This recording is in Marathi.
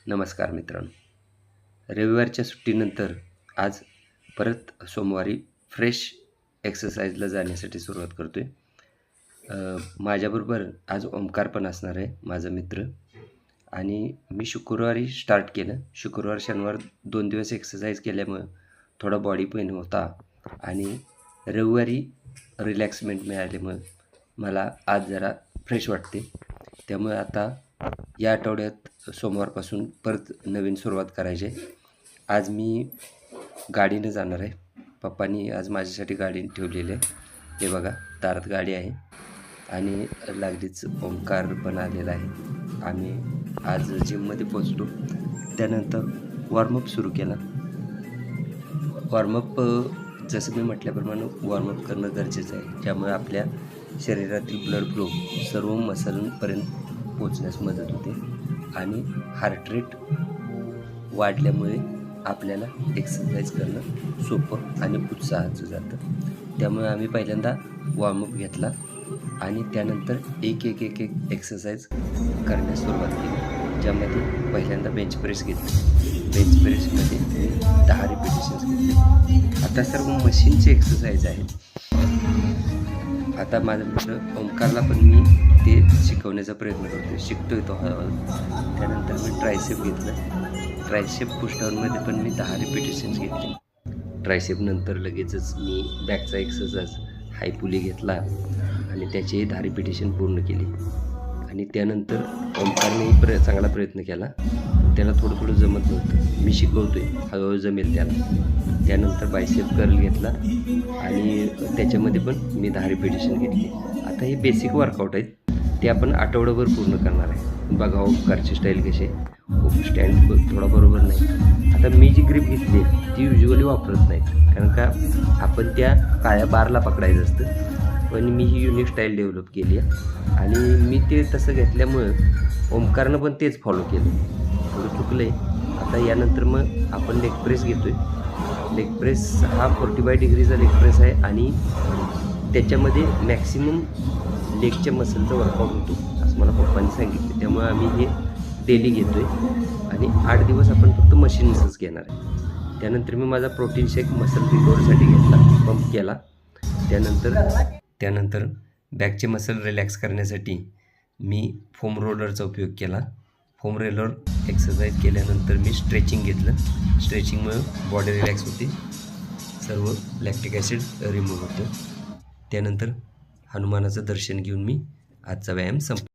नमस्कार मित्रांनो. रविवारच्या सुट्टीनंतर आज परत सोमवारी फ्रेश एक्सरसाइजला जाण्यासाठी सुरुवात करतो आहे. माझ्याबरोबर आज ओमकार पण असणार आहे, माझा मित्र. आणि मी शुक्रवारी स्टार्ट केलं. शुक्रवार शनिवार 2 दिवस एक्सरसाइज केल्यामुळं थोडा बॉडी पेन होता आणि रविवारी रिलॅक्समेंट मिळाल्यामुळं मला आज जरा फ्रेश वाटते. त्यामुळे आता या आठवड्यात सोमवारपासून परत नवीन सुरुवात करायची आहे. आज मी गाडीनं जाणार आहे. पप्पांनी आज माझ्यासाठी गाडी ठेवलेली आहे. हे बघा, दारात गाडी आहे आणि लागलीच ओमकार पण आलेला आहे. आम्ही आज जिममध्ये पोचलो. त्यानंतर वॉर्मअप सुरू केला. वॉर्मअप जसं मी म्हटल्याप्रमाणे वॉर्मअप करणं गरजेचं आहे, ज्यामुळे आपल्या शरीरातील ब्लड फ्लो सर्व मसलपर्यंत पोचण्यास मदत होते आणि हार्ट रेट वाढल्यामुळे आपल्याला एक्सरसाइज करणं सोपं आणि उत्साहाचं जातं. त्यामुळे आम्ही पहिल्यांदा वॉर्मअप घेतला आणि त्यानंतर एक एक्सरसाइज करण्यास सुरुवात केली, ज्यामध्ये पहिल्यांदा बेंच प्रेस घेतली. बेंच प्रेसमध्ये मी 10 रिपिटेशन्स घेतले. आता सर्व मशीनचे एक्सरसाइज आहेत. आता माझा मित्र ओमकारला पण मी ते शिकवण्याचा प्रयत्न करतो, शिकतोय तो हळूहळू. त्यानंतर मी ट्रायसेप घेतलं. ट्रायसेप पुशडाऊनमध्ये पण मी 10 रिपिटेशन्स घेतले. ट्रायसेपनंतर लगेचच मी बॅकचा एक्सरसाइज हाय पुली घेतला आणि त्याचेही 10 रिपिटेशन पूर्ण केली. आणि त्यानंतर ओमकारने चांगला प्रयत्न केला. त्याला थोडं जमत नव्हतं. मी शिकवतोय, हळूहळू जमेल त्याला. त्यानंतर बायसेप कर्ल घेतला आणि त्याच्यामध्ये पण मी 10 रिपिटेशन घेतली. आता हे बेसिक वर्कआउट आहेत, ते आपण आठवडाभर पूर्ण करणार आहे. बघा ओमकारची स्टाईल कशी आहे. स्टँड थोडा बरोबर नाही. आता मी जी ग्रिप घेतली ती युजली वापरत नाही, कारण का आपण त्या काळ्या बारला पकडायचं असतं. पण मी ही युनिक स्टाईल डेव्हलप केली आहे आणि मी ते तसं घेतल्यामुळं ओमकारनं पण तेच फॉलो केलं. थोडं चुकलं आहे. आता यानंतर मग आपण लेग प्रेस घेतो आहे. लेग प्रेस हा 45 डिग्रीचा लेग प्रेस आहे आणि त्याच्यामध्ये मॅक्सिमम लेगच्या मसलचा वर्कआउट होतो, असं मला पप्पांनी सांगितलं. त्यामुळे आम्ही हे डेली घेतो आहे आणि 8 दिवस आपण फक्त मशीन्सच घेणार आहे. त्यानंतर मी माझा प्रोटीन शेक मसल रिकव्हरीसाठी घेतला, पंप केला. त्यानंतर बॅकचे मसल रिलॅक्स करण्यासाठी मी फोम रोलरचा उपयोग केला. फोम रोलर एक्सरसाइज केल्यानंतर मी स्ट्रेचिंग घेतलं. स्ट्रेचिंगमुळे बॉडी रिलॅक्स होते, सर्व लॅक्टिक ॲसिड रिमूव्ह होतं. त्यानंतर हनुमानाचं दर्शन घेऊन मी आजचा व्यायाम